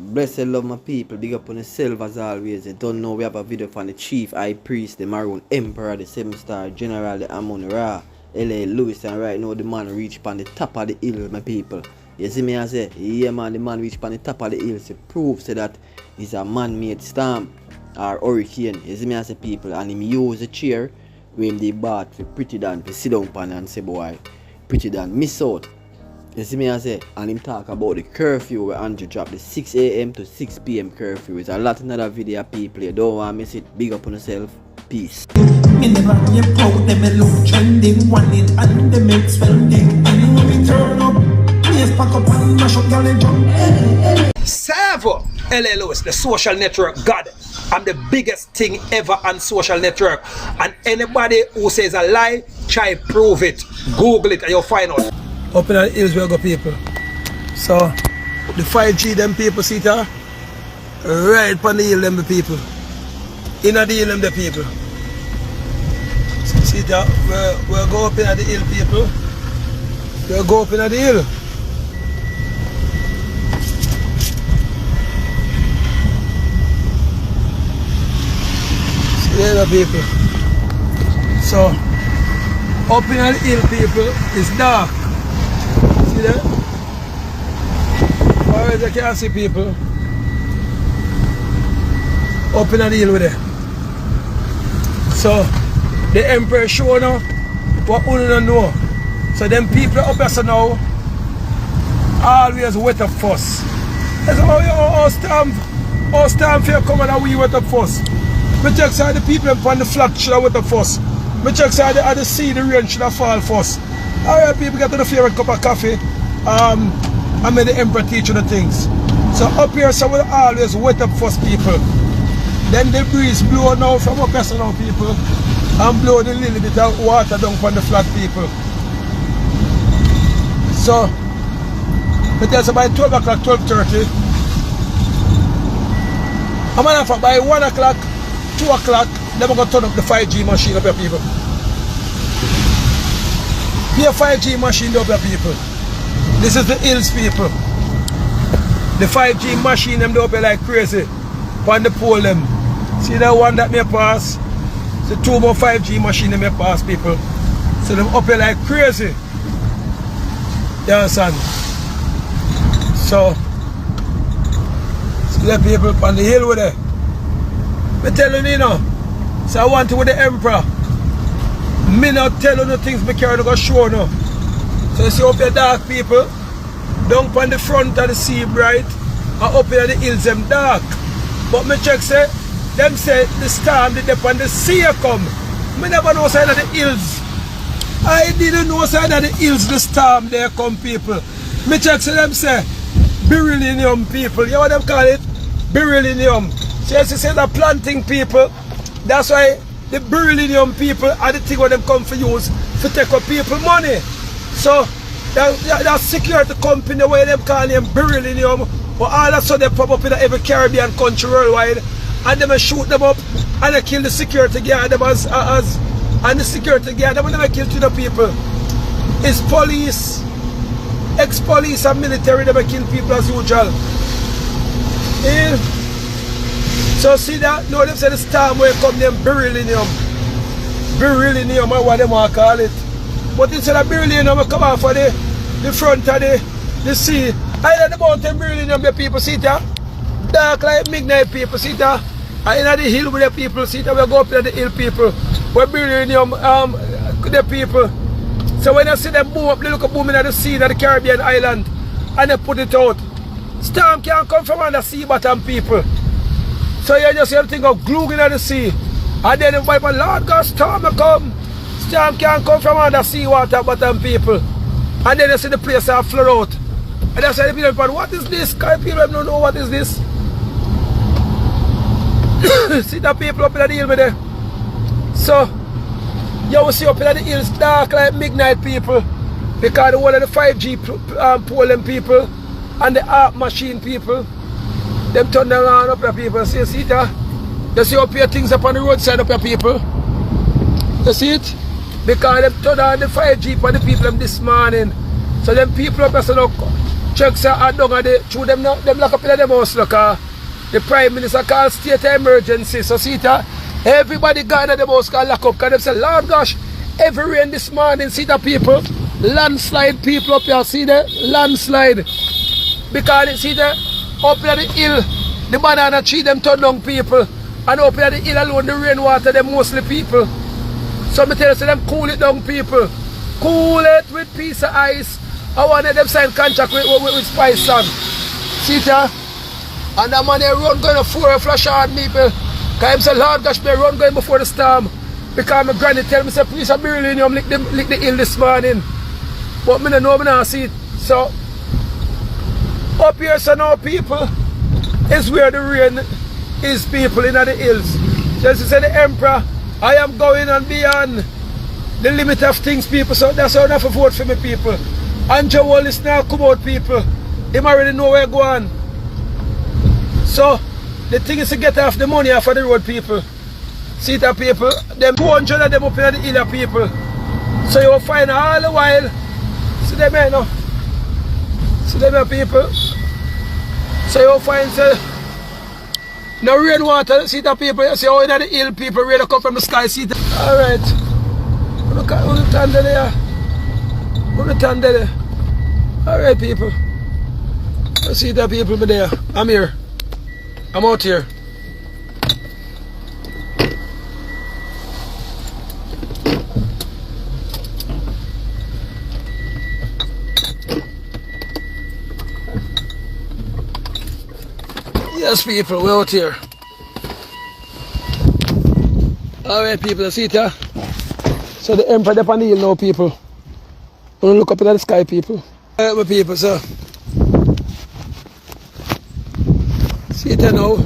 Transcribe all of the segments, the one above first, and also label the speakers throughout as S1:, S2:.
S1: Blessed love my people, big up on yourself as always. You don't know we have a video from the chief high priest, the Maroon Emperor, the 7-star general, the Amon Ra, L.A. Lewis, and right now the man reach on the top of the hill, my people. You see me I say, yeah man, the man reach on the top of the hill, so proves that it's a man-made storm or hurricane. You see me I say people, and him use a chair when they bought for Prettii to sit down on and say boy, Prettii miss out. You see me I say, and him talk about the curfew where Andrew dropped the 6 a.m. to 6 p.m. curfew. It's a lot of another video people. You don't want to miss it. Big up on yourself. Peace.
S2: Savo L.A. Lewis, the social network god. I'm the biggest thing ever on social network. And anybody who says a lie, try prove it. Google it and you'll find out. Up in the hills where go people. So the 5G them people see there, right upon the hill them the people. In the hill them the people. So see there, we'll go up in the hill people. We'll go up in the hill. See there the people. So up in the hill people, it's dark. See that? Far as I can see people up in the hill with it. So the Emperor show now what we don't know. So them people up here so now always wet up first. That's how you all stand for coming and we wet up first. We check side the people on the flat should have wet up first. We check side the sea, the rain should have fall first. Alright people, get to the favorite cup of coffee. I made the Emperor teach you the things. So up here so we always wet up first people. Then the breeze blow now from up here so now people. And blow the little bit of water down from the flat people. So but that's about 12 o'clock, 12:30. I'm gonna for by 1 o'clock, 2 o'clock, then we're gonna turn up the 5G machine up here people. Be a 5G machine up here people. This is the hills people. The 5G machine them up here like crazy. On the pole them. See that one that may pass? The 2 more 5G machine them may pass people. So them up here like crazy. You understand? So see the people on the hill with it. I'm telling you now. So I want to with the Emperor. Me not tell you the things me can't go show now. So you see up here dark people, down on the front of the sea bright, and up here the hills them dark. But me check say, them say the storm did up on the sea come. Me never know side of the hills. I didn't know side of the hills the storm there come people. Me check say them say, BERYL people. You know what them call it? BERYL. So you see the planting people, that's why the BERYL people are the thing where them come for use to take up people money. So that security company where them call them BERYL, but all of a sudden they pop up in every Caribbean country worldwide and them shoot them up and they kill the security guard them and the security guard them never kill 2 people. It's police, ex-police and military never kill people as usual. Yeah. So see that? No, them say the storm where come them BERYL or what them want to call it. But instead of BERYL I come off of the front of the sea. I know the mountain BERYL the people see that. Dark like midnight people see that. And in the hill with the people see that we go up to the hill people. Where BERYL the people. So when I see them boom up, they look up booming at the sea, at the Caribbean island, and they put it out. Storm can't come from under sea bottom people. So you just have to think of glue in the sea. And then the Bible, Lord God, storm come. Storm can't come from under sea water bottom people. And then you see the place are flood out. And that's why the people, what is this? Because people don't know what is this. See the people up in the hill with there. So you will see up in the hills dark like midnight people. Because the one of the 5G polling people and the art machine people, them turn around up here people. See that? You see up here things up on the roadside up here people. You see it? Because them turn on the 5G for the people them this morning. So them people up here so look, Checks are down at the through them lock up in the house, look. The Prime Minister called state of emergency. So see that everybody got in the house can lock up because they say, Lord gosh, every rain this morning, see the people, landslide people up here, see the landslide. Because you see the up in the hill, the banana tree them turn down people. And up in the hill alone, the rainwater, them mostly people. So me tell you, so them cool it down people. Cool it with piece of ice. I want them sign contract with Spice Sun. See that? And that man they run going to 4 flash on people. Because him say, Lord gosh, they run going before the storm. Because my granny tell me, say, please, I'm BERYL lick the hill this morning. But me don't know, me not see it. So, up here, so now people, is where the rain is people in the hills. Just to say the Emperor, I am going and beyond the limit of things, people. So that's how enough vote for me, people. Andrew Wallace now come out, people. Him already know where going. So the thing is to get off the money off of the road, people. See that people? Them 200 of them up in the hill, people. So you will find all the while. See them here now. See them here, people. So you will find no rainwater. See that people? You see how in the hill, people rain come from the sky. See that? Alright. Look at the under there. Alright, people. I see that people be there. I'm here. I'm out here. Yes, people, we're out here. Alright, people, I see it here. So the Emperor up on the hill now, people. Wanna look up at the sky, people. Alright, my people, so. See it here now.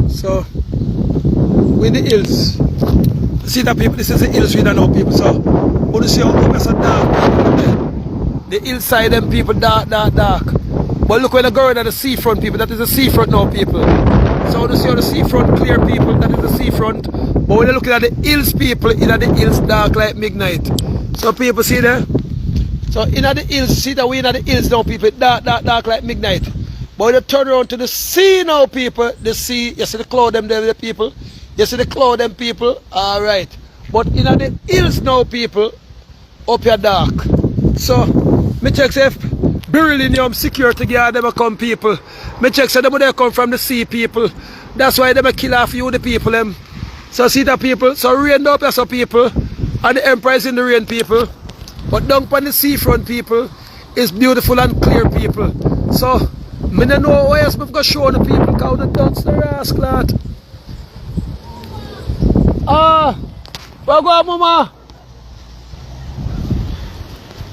S2: So, we're in the hills. See that, people? This is the hills we don't know, people. So, want to see how it's so dark, people. The hillside, them people, dark. But look when I go at the seafront, people. That is the seafront now, people. So, want to see how the seafront clear, people. That is the seafront. But when you're looking at the hills, people, in the hills dark like midnight. So, people, see there? So in the hills, see that we in the hills now, people, dark like midnight. But when you turn around to the sea now, people, the sea, you see the cloud them there, the people. You see the cloud them, people. Alright. But in the hills now, people, up here dark. So, me check if BERYL security guard them come, people. Me check say them they come from the sea, people. That's why them kill off you, the people them. So see that, people. So rain up here, so people. And the Emperor is in the rain, people. But down on the seafront, people, is beautiful and clear, people. So, I don't know where else I'm going to show the people because the dunce the rascal. Where go, mama?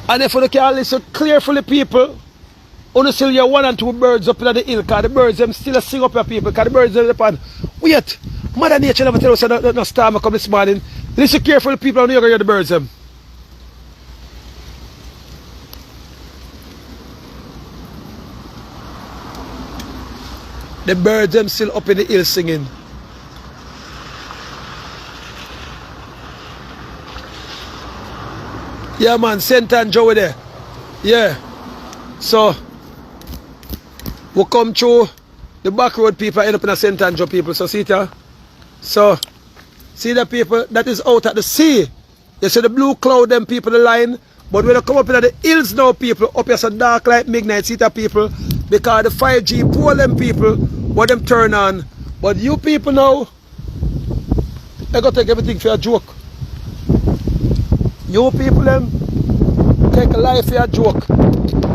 S2: And if you can listen clearly, people, only still you 1 and 2 birds up in the hill because the birds them still sing up here, people, because the birds them upon. Wait, Mother Nature never tell us that no storm come this morning. Listen carefully, people, and you're going to hear the birds them. The birds them still up in the hill singing. Yeah, man, St. Andrew there. Yeah. So, we come through the back road, people, end up in a St. Andrew, people. So, see it. So, see the people that is out at the sea. You see the blue cloud, them people, the line. But when you come up in the hills now, people, up here so dark like midnight, see the people. Because the 5G pole them people, what them turn on. But you people now, they gotta take everything for a joke. You people them take life for a joke.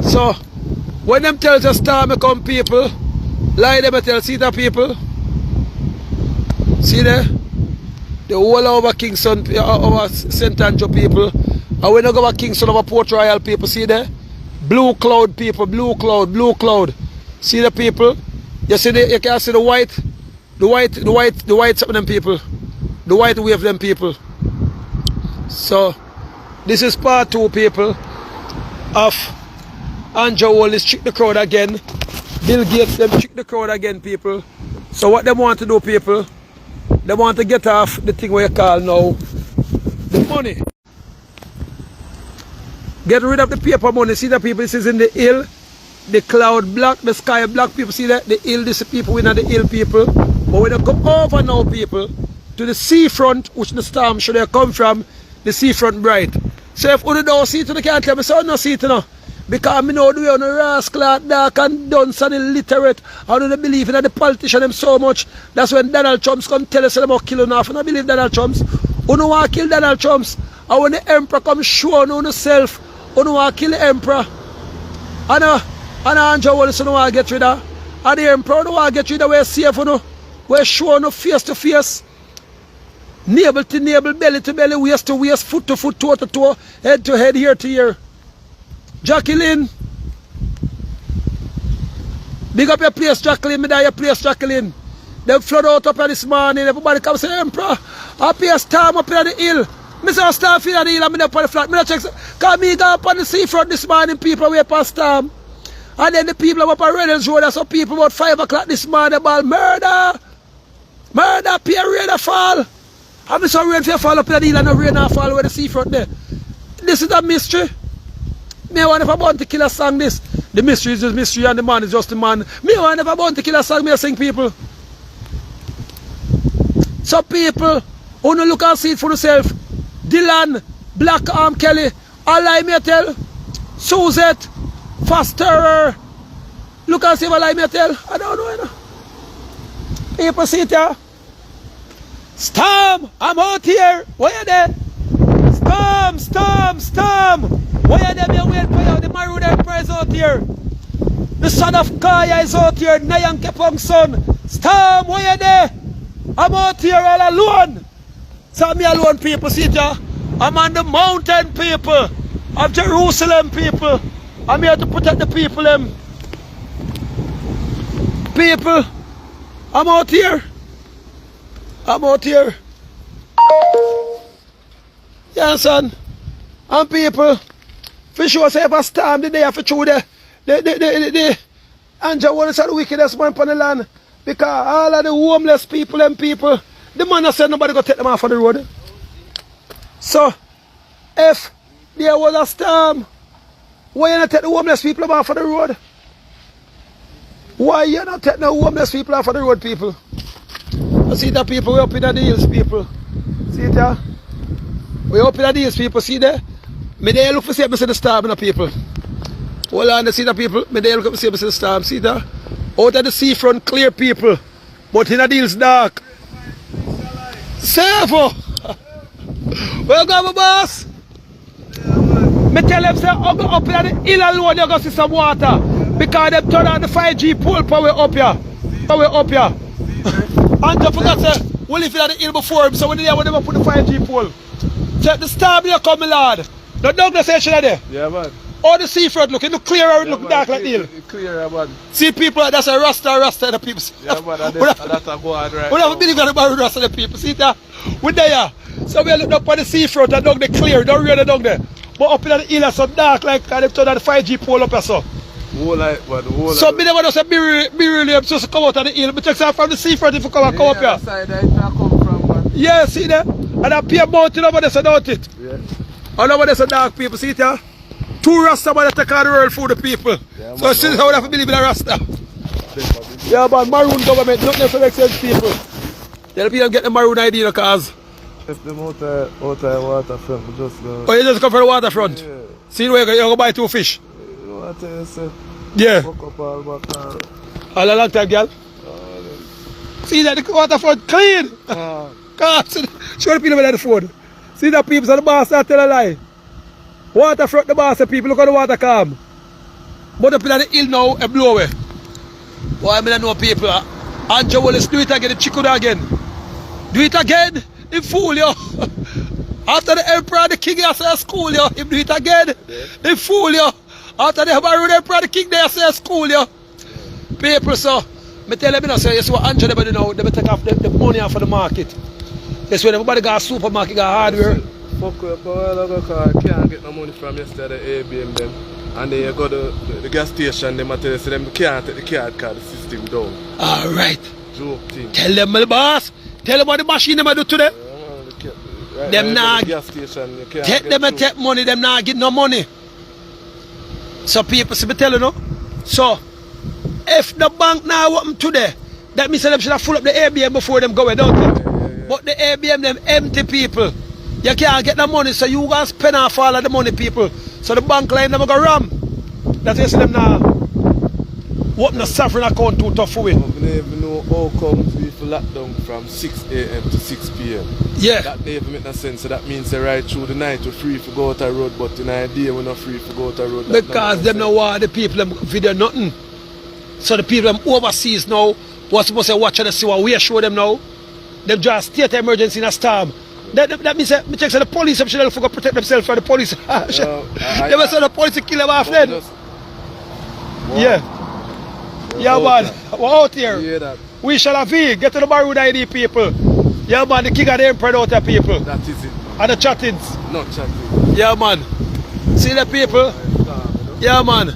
S2: So when them tell the storm come, people, lie them tell, see the people. See there? The whole over Kingston, our St. Andrew people. And when you go over Kingston, over Port Royal people, see there? Blue cloud, people, blue cloud. See the people? You see you can see the white some of them people. The white wave them people. So this is part 2, people, of Andrew Wallace trick the crowd again. Bill Gates them trick the crowd again, people. So what they want to do, people, they want to get off the thing where you call now the money. Get rid of the paper money. See the people, this is in the hill. the cloud black, the sky black. People see that? The hill, this people, we not the hill people. But when they go over now, people, to the seafront, which the storm should have come from, the seafront bright. So if you don't see it, you can't tell me, so I don't see it now. Because I know the way on the rascal, dark and dunce and illiterate. I don't believe in the politician them so much. That's when Donald Trump's come tell us they're about killing off. I don't believe Donald Trump's. You don't want to kill Donald Trump's. And when the emperor come show on yourself, you don't want to kill the emperor. And Andrew Wallace don't want to get rid of. And the emperor don't want to get rid of. We're safe, you know. We're showing no face to face. Navel to navel, belly to belly, waist to waist, foot to foot, toe to toe, head to head, ear to ear. Jacqueline. Big up your place, Jacqueline. Me die your place, Jacqueline. Them flood out up here this morning. Everybody come say, Emperor, up here storm up here on the hill. Me say, storm here on the hill and me up on the flat. Me not check. Because me go up on the seafront this morning, people wait for storm. And then the people up on Reynolds Road, there's some people about 5 o'clock this morning about murder. Murder, peer rain fall. And me saw rain fall up here on the hill and no rain fall where the seafront there. This is a mystery. Me want if I want to kill a song this. The mystery is just mystery and the man is just the man. Me want if I want to kill a song, me sing people. Some people who don't look and see it for themselves. Dylan, Black Arm Kelly, all I may tell. Suzette, Faster. Look and see what I may tell. I don't know, you know. People see it here. Storm, I'm out here. Where you there? Storm, storm, storm. Why are they waiting for you? The Maroon Emperor is out here. The son of Kaya is out here. Nayan Kepong's son. Storm, why are they? I'm out here all alone. So me alone, people, see it, I'm on the mountain, people. Of Jerusalem, people. I'm here to protect the people, them. People, I'm out here. I'm out here. You understand? And people, for sure, say if I storm the day after through the Andrew Wallace are the wickedest man on the land. Because all of the homeless people and people, the man has said nobody go take them off on the road. So, if there was a storm, why you not take the homeless people off on the road? Why you not take the homeless people off on the road, people? I see that people, we up in the hills, people. See it there? We up in the hills, people, see there? Me there look for see me see the storm in the people. Hold on, see the people. Me there look for see me see the storm. See that? Out of the seafront clear, people. But in the hills dark. Servo! Where you go, my boss? Me tell them say I go up in the hill alone you go see some water. Because they turn on the 5G pole power up here. Power up here. And I forgot say we live in the hill before him, so when they put the 5G pole. Check the storm here come, my lord. The Douglas station there. Yeah, man. All the seafront looking, look clear or look dark like the hill. Clear, man. See people, that's a rasta the people. Yeah, man, that's a go on right. We never believe in the rasta the people. See that? We're there. So we look up on the seafront and down the clear, don't really down there. But up in the hill so dark like they turn on the 5G pole up there so. Whole light, man, whole light. So me never just say BERYL supposed to come out of the hill. But check from the seafront if you come and come up here. Side there, come from, man. Yeah, see there? And that peer mountain over there, so don't it? Yeah. And over there, so dark people, see it here? 2 Rasta man that take all the world for the people. Yeah, so see how we have to believe in a Rasta. Yeah, man, Maroon government, nothing else to make sense, people. Tell people get the Maroon ID because.
S3: If them out of waterfront, we just go.
S2: Oh, you just come from the waterfront? Yeah. See where you go buy 2 fish? Yeah. All a long time, girl? See that the waterfront clean? God, show the people at the phone. See that people, so the boss that tell a lie. Waterfront the boss, the people look at the water calm. But the people at the hill now and blow away. Why I don't know people? Andrew Wallace do it again, the chicken again. Do it again, he fool you. After the emperor, the king has a school you. He do it again, he fool you. After the emperor, the king there say school you. People so, me tell them you know, say, yes, what Andrew they do now, they take off the money off of the market. That's when everybody got a supermarket, got hardware.
S3: Fuck up a while ago because I can't get no money from yesterday, ABM them. And then you go to the gas station, them tell you them can't take the card because the system down.
S2: Alright.
S3: Joke thing.
S2: Tell them, my boss. Tell them what the machine them do to them.
S3: Right,
S2: them not
S3: the gas station, you can't
S2: take them and take money, them not get no money. So people see me tell you no. So, if the bank now open today, that means them should have full up the ABM before them go, don't it? But the ABM, them empty people. You can't get the money, so you gonna spend off all of the money, people. So the bank line never go ram. That's why you see them now. Open the sovereign account too tough for we.
S3: I don't even know how come we for lockdown from 6 a.m. to 6 p.m.
S2: Yeah.
S3: That never make no sense. So that means they right through the night we're free to go out the road, but in the day we're not free to go out the road.
S2: Because them know why the people them video nothing. So the people them overseas now was supposed to watch and see what we show them now. Them just state of emergency in a storm. That means me check so the police should have to protect themselves from the police. They were saying the police kill them off then. Yeah. Yeah man, we're out here. We shall have get to the BERYL ID people. Yeah man, the king of the emperor out there people.
S3: That is it.
S2: And the chattings.
S3: Not chatting.
S2: Yeah man. See the people? Yeah man.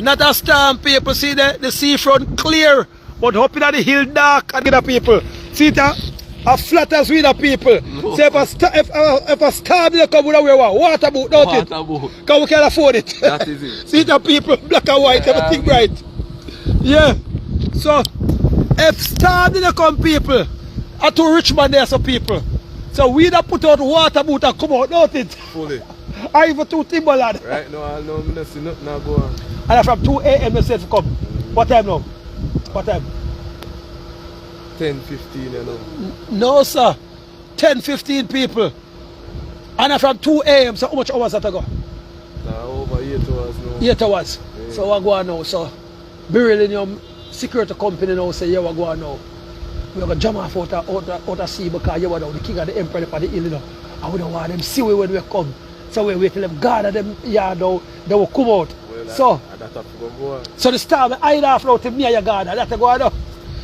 S2: Not a storm people. See the seafront clear. But up in the hill dark and the people. See that? A flat as we the people. No. So if a storm they come with a water boat, don't it? Because we can afford it.
S3: That is it.
S2: See the people, black and white, everything bright. Yeah. So if storm they come people, are too rich man there some people. So we don't put out water boat and come out, don't it?
S3: Fully.
S2: Or even 2 Timberland.
S3: Right now I know I see nothing now go on.
S2: And from 2 a.m. they said to come. What time now? What time?
S3: 10:15, you know.
S2: No sir. 10-15 people. And from 2 a.m. so how much hours that I go?
S3: Over 8 hours now.
S2: 8 hours.
S3: Yeah.
S2: So what go on now? So BERYL in your security company now say yeah what go on now. We're gonna jump off out of sea because you are now the king of the emperor for the hill, you know. And we don't want them see we when we come. So we wait till them guard them yard now, they will come out.
S3: Well,
S2: so so the storm I off now to me and your guard that go on now.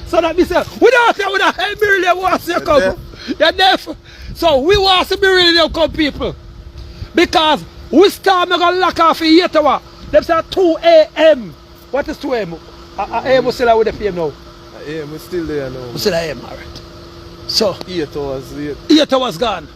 S2: So that means we don't have to help BERYL want to come. You're deaf. So we want to BERYL come people. Because we start gonna lock off in 8 hours. Them say 2 a.m. What is 2 a.m.? AM we still with the PM now.
S3: AM we still there now.
S2: We still AM, alright. So
S3: 8 hours late.
S2: 8 hours gone.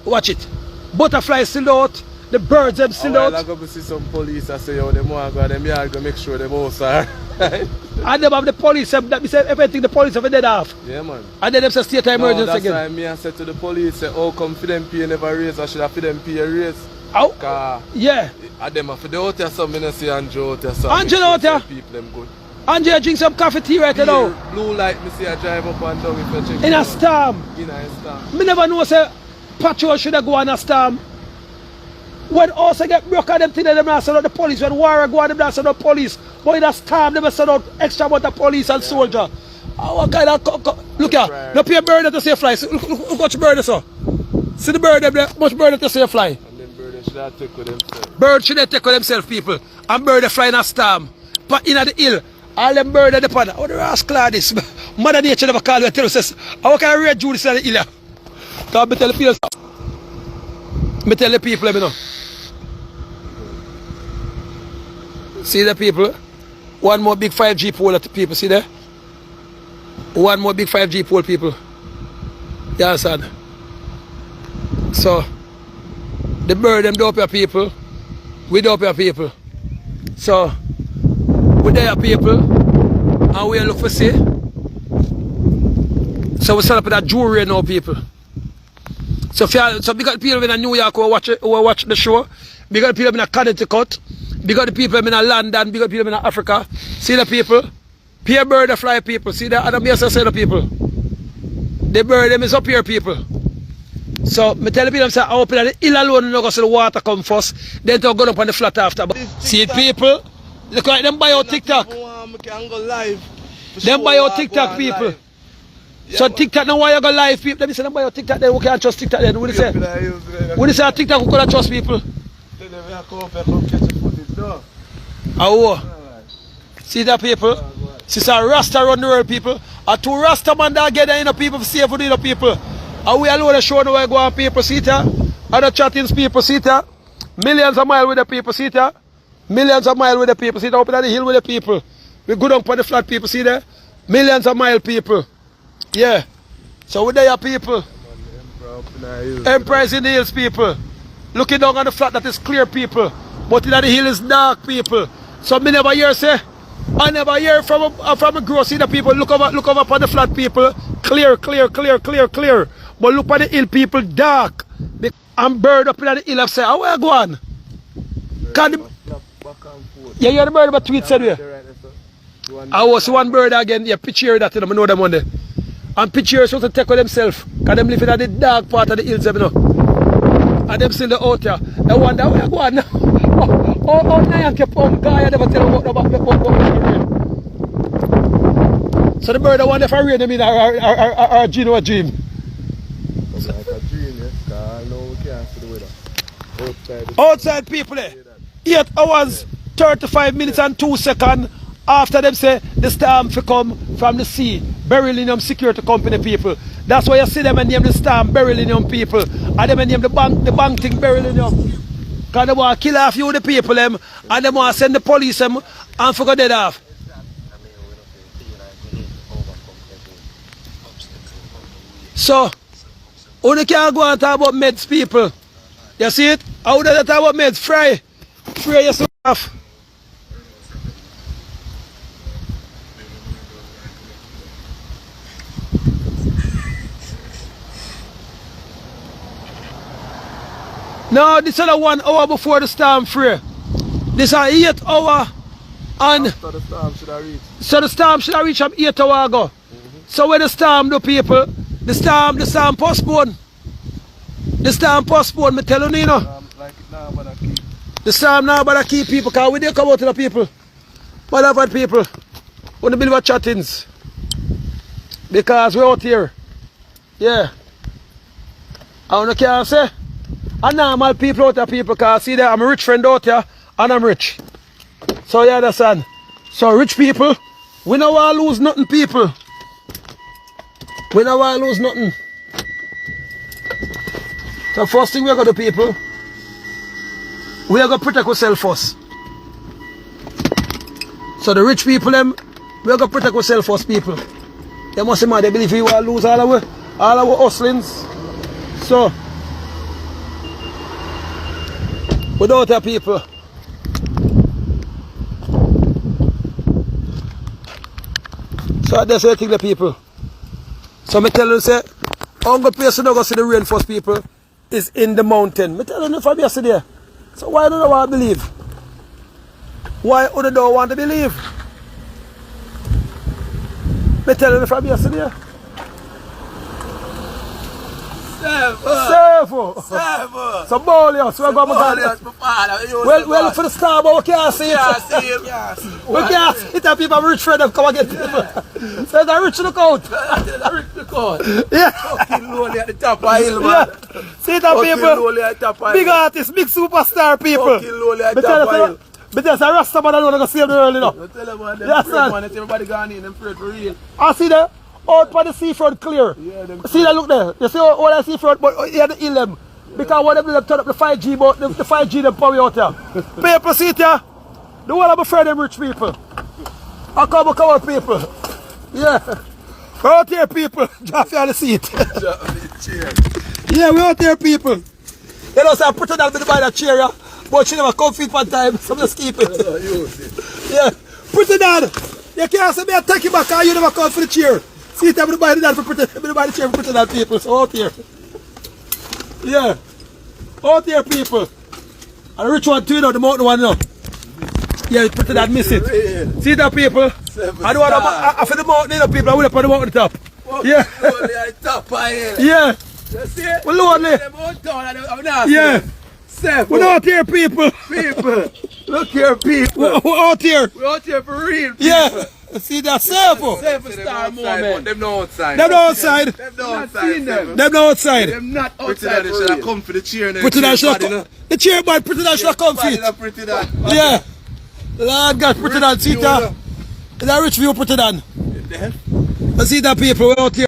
S2: Watch it. Butterflies still out. The birds them still out.
S3: I go to see some police and say, yo, them want to go them yard go make sure them house are right.
S2: And them have the police, that means everything the police have dead off.
S3: Yeah man.
S2: And then them say state of emergency
S3: that's
S2: again.
S3: That's why me I said to the police, say, how come for them pay never raise, I should have for them pay a raise.
S2: Oh, yeah.
S3: And them for the out there, some I see Andrew out there. So
S2: Andrew out there?
S3: People them good.
S2: Andrew drink some coffee tea right now.
S3: Blue light, me see I drive up and down if you check.
S2: In a storm.
S3: In a storm.
S2: Me never know say patrol should have go on a storm. When also get broke at them things, them not send out the police. When war go on, them not send out police. But in a storm, them send out extra amount of police and soldier. What kind of look here, no pay bird to say fly. Look much bird so. See the bird them there, much bird to say fly.
S3: And then bird should have take with themselves.
S2: Bird should have take with themselves, people. And bird they fly in a storm. But in the hill, all them bird at the pan. Oh the rascal are this. Mother Nature never call me and tell us how can I read Judas in the hill? Because me tell the people. Me tell the people, let me know. See the people? One more big 5G pole at the people, see there? One more big 5G pole, people. You understand? So, the bird them dope your people. We dope your people. So, we there people. And we look for see. So we set up that jewelry now, people. So, because people in New York who watch the show, because people in Connecticut, because the people in London, because people in Africa, see the people? Pure bird fly people, see that? And I'm here to say the people. The bird them is up here, people. So, I tell the people, I open the hill alone and go see the water come first, then to go up on the flat after. See it, people? Look like them buy out TikTok. Them buy out TikTok, people. Yeah, so TikTok now why you go live people? Let me say them buy your TikTok then we can't trust TikTok then. What do you say? What do you say TikTok we couldn't trust people? Oh, see that people? See a Rasta run the world people. A 2 Rasta man that get in the people for save for the people. And we alone the show where go on people see that? Other chattings people see that? Millions of miles with the people see that? Millions of miles with the people see that? Up in the hill with the people. We go down for the flat people see that? Millions of mile people. Yeah. So we there people. Emperors in the hills people. Looking down on the flat that is clear people. But in the hill is dark people. So me never hear say I never hear from a grocery the people look over upon the flat people, clear. But look at the hill people dark. I'm bird up in the hill and say, how are you going? Yeah, you're the bird about tweet said we. I was one bird again, yeah, picture that you know them one day. And picture supposed to take with themselves. Because them live in the dark part of the hills, you know. And them still the out here. They wonder where you going now. Oh, Nyan kept on guy, I never tell them about the rain. So the bird I wonder if I rain them in our dream or dream.
S3: It's like a dream, yes, because I know we can't see the weather.
S2: Outside people, 8 hours, 35 minutes and 2 seconds after them say the storm for come from the sea. BERYL security company people. That's why you see them and name the storm BERYL people. And them and name the bank thing BERYL. Because they want to kill off you the people them and they want to send the police them and forget that off. So, only can't go and talk about meds people. You see it? How do they talk about meds? Fry yourself off. No, this is a 1 hour before the storm free. This is 8 hour and
S3: After the storm should have reached.
S2: so the storm should have reached from 8 hours ago. So when the storm do people, the storm postpone. The storm postpone, me tell you,
S3: Like it now, but I keep.
S2: The storm now but I keep people, because we didn't come out to the people. But I've had people on the believe of chattings. Because we're out here. Yeah. I don't care say. And normal people out there people, because see there I'm a rich friend out here and I'm rich. So you understand? So rich people, we don't want to lose nothing people. We don't want to lose nothing. So first thing we're going to do people, we are going to protect ourselves first. So the rich people them, we are going to protect ourselves first people. They must say, they believe we will lose all our hustlings. So without our people. So that's the thing the people. So I tell you say, only place you don't go see the rain first people is in the mountain. I tell you from yesterday. So why don't you want to believe? Why do you don't want to believe? I tell you from yesterday. Seven. So Bolius, we're going to well, look for the star, but we can't see it. We can't see it, and people are rich for them come and get people. So they're rich look out. Yeah.
S3: Fucking lonely at the top of hill, man.
S2: Yeah. See that people? Big artists, big superstar people.
S3: Fucking lonely at the top of hill.
S2: But there's a Rasta man alone that save the world, you know.
S3: Tell them about them
S2: Yes,
S3: afraid,
S2: sir.
S3: man. Everybody gone in, them afraid for real.
S2: I see that out by the seafront clear.
S3: Yeah, them
S2: See that look there. You see all that seafront, but here the hill them. Because when they turn up the 5G, but the 5G them power out there. People see it here. The whole of my friend them rich people. I come out people. Yeah. We're out here people. Just on the seat. Yeah, we're out here people. You know, so I put it down by the chair, yeah, but she never come fit one time, so I'm just keep it. Yeah, put it down. You can't say me I take it back and you never come for the chair. See it, everybody down for put it, everybody chair for put it down people, so out here. Yeah, out here people. And the rich one too, you know, the mountain one, you know. Yeah, put it down, miss it. See that people? I don't want to, for the mountain, you know, people, I will up on the mountain top. Yeah. Yeah.
S3: You see it?
S2: We're lonely. Yeah. We're out here, people.
S3: People. Look here, people.
S2: We're out here.
S3: We're out here for real, people.
S2: Yeah. See that Seven.
S3: Seven star moment.
S4: Them no outside.
S2: Them no outside.
S3: Them no outside.
S2: Them no outside.
S3: Them not
S4: Pretty
S3: outside
S4: that
S3: for
S4: should have
S3: real.
S4: come for the cheer.
S2: Pretty that should have come. The chair man, pretty that should have come fit.
S4: Pretty that.
S2: Yeah. Lord God, pretty that. See that? Is that rich view pretty that? See that people, we're out here.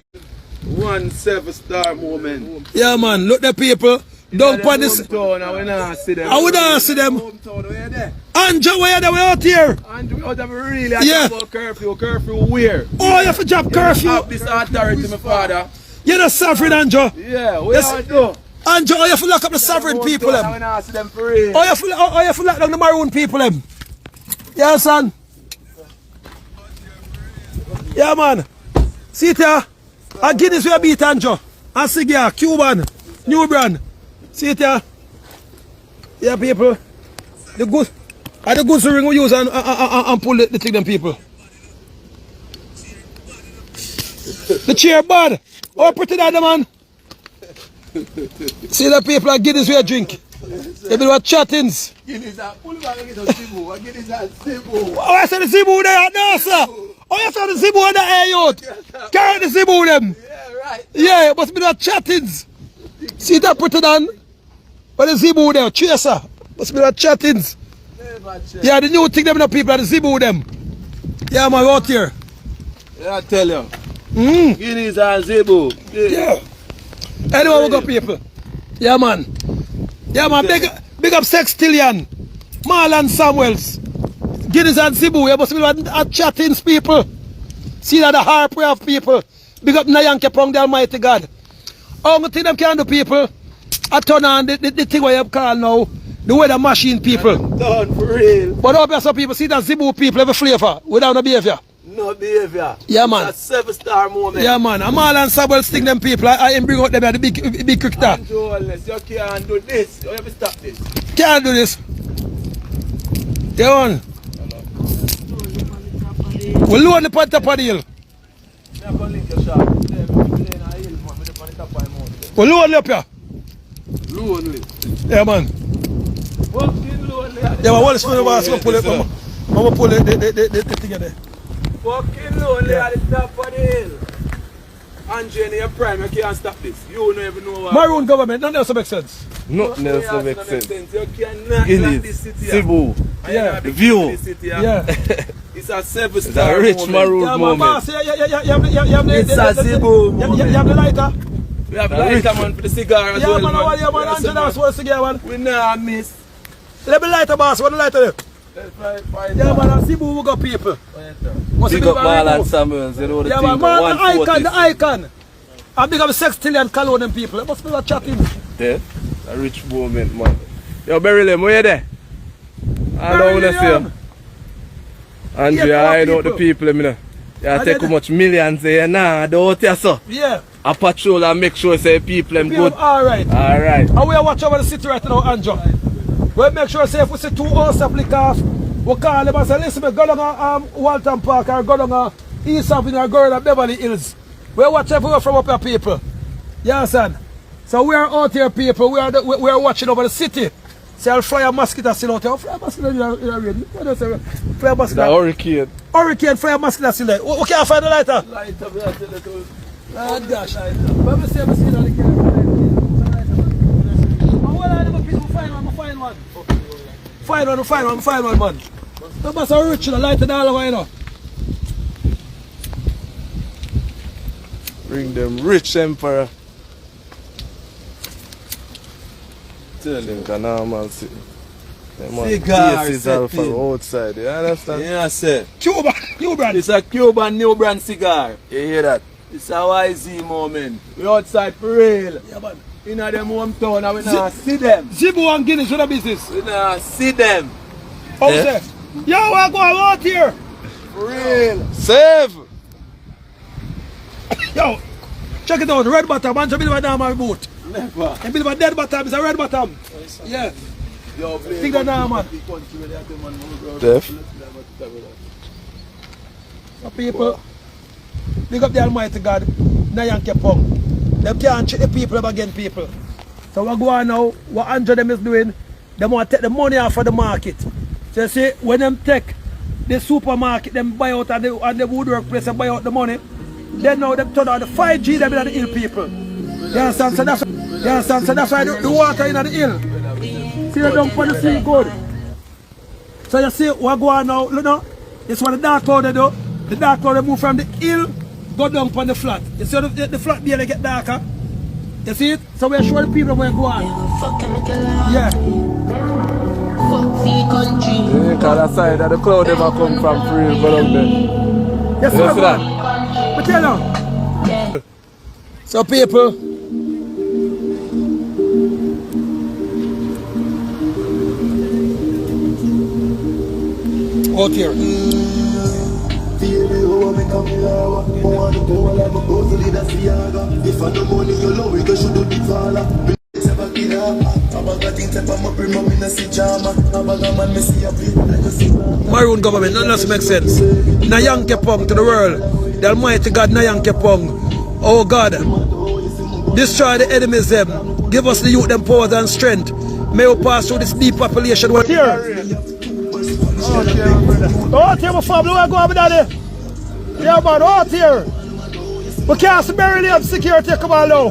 S3: 1 7-star moment.
S2: Yeah man, look the people. Don't put this.
S3: Hometown, I will not see them.
S2: I would not see them.
S3: Hometown, where you there?
S2: Andrew, where they were out here?
S3: And we out of really
S2: Yeah.
S3: about curfew. Curfew where?
S2: Oh, you have to drop curfew.
S3: Have this authority, my father.
S2: You're not sovereign, Andrew.
S3: Yeah, we
S2: Yes.
S3: are do.
S2: Andrew, you have to lock up the sovereign people.
S3: I
S2: Them.
S3: will not see them for real.
S2: Oh, you have to lock down the maroon people. Them. Yeah, son. Yeah, man. See it here? A Guinness we beat Anjo. A cigar, Cuban, new brand. See it here? Yeah, people. The goods. And the goods ring we use and pull the thing, them people. The chair bad. Oh, pretty that, man. See the people are Guinness we drink. They be what chattings.
S3: Guinness and pull back and get a Cebu. Guinness and Cebu.
S2: Oh, I said the Cebu there, no, sir. Oh, you said the Cebu in the air, youth. Carry the Cebu them.
S3: Yeah, right.
S2: Yeah, it must be that chattings. See that pretty done? But the Cebu there, chaser. Must be that chattings. Yeah, the new thing them the people are the Cebu them. Yeah, man, out here.
S3: Yeah, I tell you. Guinness and Cebu.
S2: Yeah. Anyway, we got people. Yeah, man. Yeah, man, big up Sextillion, Marlon Samuels, Guinness and Cebu. You must be at chattings, people. See that the harp we have people. Big up Nayanke Prong, the Almighty God. Only thing them can do, people, I turn on the thing what you call now, the weather machine, people.
S3: Done for real.
S2: But up here, some people see that Cebu people have a flavor without no behavior.
S3: No behavior.
S2: Yeah, man.
S3: It's a 7-star moment.
S2: Yeah, man. And Marlon Samuels sting them people. I bring out them at the big cricketer.
S3: Andrew, you can't do this. You have to stop this.
S2: Can't do this. Yeah, man. We'll load the pot top of the hill. We'll load it up here.
S3: Lonely.
S2: Yeah, man.
S3: Fucking lonely.
S2: Yeah, man. What is going to pull it? I'm going to pull the thing there.
S3: Fucking lonely at the top of the hill. Andre, in your prime, you can't stop this. You don't even know what.
S2: Maroon government, nothing else makes sense.
S3: Nothing else makes sense. You cannot
S4: Guinness,
S3: like this city.
S4: Cebu,
S2: Yeah.
S4: the view.
S2: Yeah.
S3: It's a 7-star
S4: It's a rich
S3: moment.
S4: maroon
S2: Yeah, man,
S4: moment.
S2: boss. Yeah, you have the
S3: It's a Cebu moment.
S2: You have the lighter.
S3: We have lighter, man, for the cigar as
S2: Yeah,
S3: well,
S2: man.
S3: man.
S2: Yeah, man.
S3: Yes,
S2: Angela, that's what cigar, man.
S3: we not miss.
S2: Let me lighter, boss. What the lighter there? Yeah, man. And Cebu, we got people. What's
S4: Big
S2: the
S4: up
S2: people right
S4: Marlon
S2: now?
S4: Samuels, you know the
S2: Yeah,
S4: thing.
S2: man. Man, the
S4: 140.
S2: icon, the icon. And big up Sextillion Cologne people. It must be that chatting.
S4: There. A rich moment, man. Yo, BERYL, where you there? I don't want to see you. Andrea,
S2: Yeah,
S4: I know
S2: people.
S4: the people, you know. You
S2: And
S4: take
S2: then-
S4: how much millions there, nah, don't you, so.
S2: Yeah.
S4: I patrol and make sure say people them
S2: People,
S4: good.
S2: all right.
S4: Alright.
S2: And we are watching over the city right now, Andrew. We make sure say if we see 2 hours of liquor off, we call them and say, listen, go down to Walton Park or go down to East Avenue or go down to Beverly Hills. We watch everywhere from up here, people. You understand? So we are out here, people. We are watching over the city. See, I'll fly a mosquito still out here. Fly a mosquito in the rain. What do you say? Fly a
S4: The
S2: mosquito.
S4: hurricane.
S2: Hurricane, fly a mosquito still there. We can't find the lighter.
S3: Lighter, we have to let go.
S2: Oh gosh. But we see on the camera. What are the people find one? Find one, man. The boss are rich, the light and all over, you know.
S4: Bring them rich emperor. Tell them can normal see.
S3: Cigar
S4: This is all
S3: setting.
S4: from outside, you understand?
S3: Yeah, sir.
S2: Cuba, new brand.
S3: It's a Cuban new brand cigar.
S4: You hear that?
S3: It's a YZ moment. We outside for real.
S2: Yeah, man.
S3: In them hometown and we not see them.
S2: Cebu and Guinness with the business.
S3: We not see them.
S2: How
S4: Yeah.
S2: say? Yo, I go out here.
S3: For real.
S4: Save!
S2: Yo, check it out. Red bottom. Man, believe that my boat.
S3: Never.
S2: And believe a dead bottom is a red bottom. Yeah.
S3: Yo,
S2: Think that now, man.
S4: Def.
S2: So people, big up the Almighty God, Nayanke Pong. Them can't treat the people up against people. So what go on now, what Andrew them is doing, they want to take the money off of the market. So you see, when them take the supermarket, them buy out and the woodwork place and buy out the money, then now them turn out the 5G them in the hill people. You understand? So that's why the water in the hill. See the dump on the sea good. So you see what go on now, you know, this what the dark cloud they do. The dark cloud they move from the hill, go down on the flat. You see the flat there they get darker. You see it? So we show the people where go on. Yeah.
S4: Yeah, cause the side of the cloud never come from free, go down there.
S2: Yes,
S4: You
S2: sir.
S4: see that?
S2: But tell you. So people, out here. Maroon government, none of this makes sense. Na Yankee Pong to the world. The Almighty God, na Yankee Pong. Oh God, destroy the enemies them. Give us the youth them powers and strength. May we pass through this depopulation. What here? Oh, here, my family, where go over there? Yeah, man, out here. We can't see BERYL security, come on now.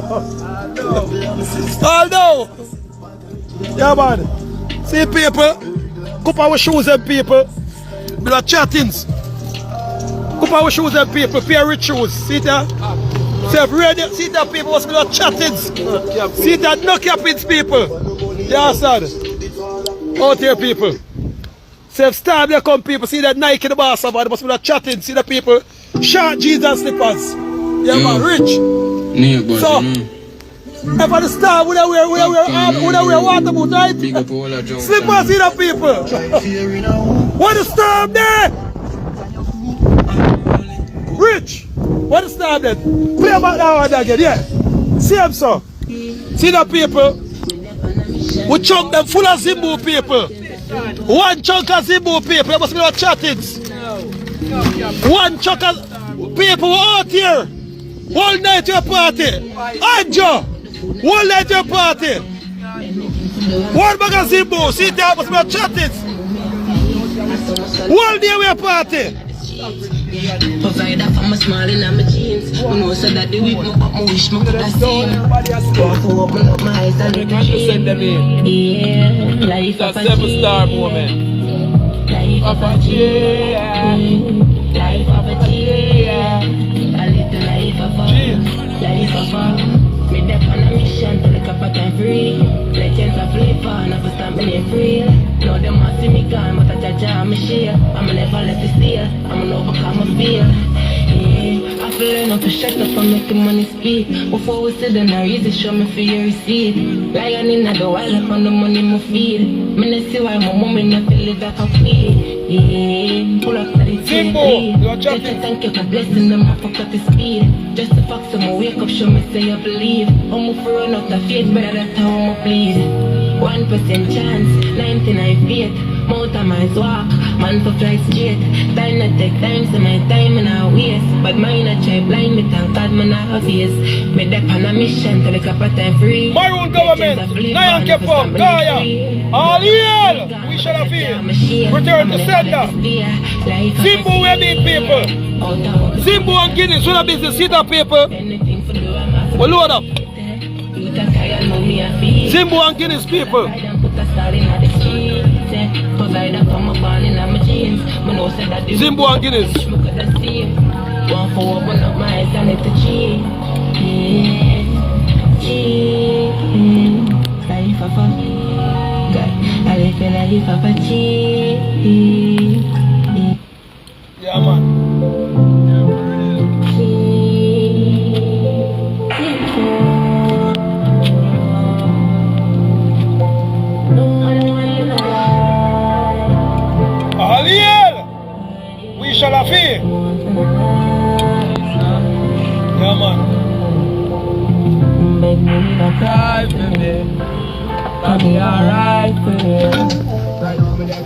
S2: Although, yeah, man. See, people, cup our shoes and people. We are chattings. Cup our shoes and people, pair rich shoes. See that? See that people must be chattings. See that Nokia pins people. Yeah, son. Out here, people. Self-stab they come people. See that Nike the boss of it must be chatting. See the people. Short Jesus slippers. Yeah, man, rich. So, if I star, we wear water boot, right? Slippers, see the people. What the star there? Rich. What the star there? Play about that one again, yeah. See them, so. See the people. We chunk them full of Zimbu people. One chunk of Zimbu people. They must be like chattings. One chunk of people out here. All night your party. Anjo. All night your party. One bag of Zimbu. See there must be like chattings. All day we party.
S5: Provide that for my smile in my jeans. When I said that the week, my wish, my could have seen. Walk open up my eyes and look at you. Yeah, life of a
S4: Star moment.
S5: Life of a life of a a little life of a me dep on a mission to look up at time free. Legends of flavor, never stop me free. Know them want see me gone, but I judge me share. I'ma never let it steal, I'ma overcome my fear. Yeah, I feel enough to shut up and make the money speak. Before we sit down, I easy show me for your receipt. Lying in the wild up on the money my feed. Me not see why my mom not feel it like a feed. Yeah, pull up to the TV. Just a thank you for blessing them, I forgot the speed. Just the fact so I wake up, show me say I believe. I'm for run out the faith, better that's how I'm please. 1% chance, 99 faith. Mount of my walk, man for fly straight. Time not take time, so my time and I waste. But mine I try blind me, thank God man I have face. Me dep on a mission to look up at time free.
S2: Maroon government, Nayan Kepong, Kaya, Aliel, we shall have here. Return to sender. Zimbu we need people. Zimbu and Guinness, what a business, see that people. We load up. Zimbu and Guinness people. Zimbu and Guinness. Yeah, man. Shalafi. Yeah, man.
S5: Make me cry for me. I'll be alright for you. Right over there,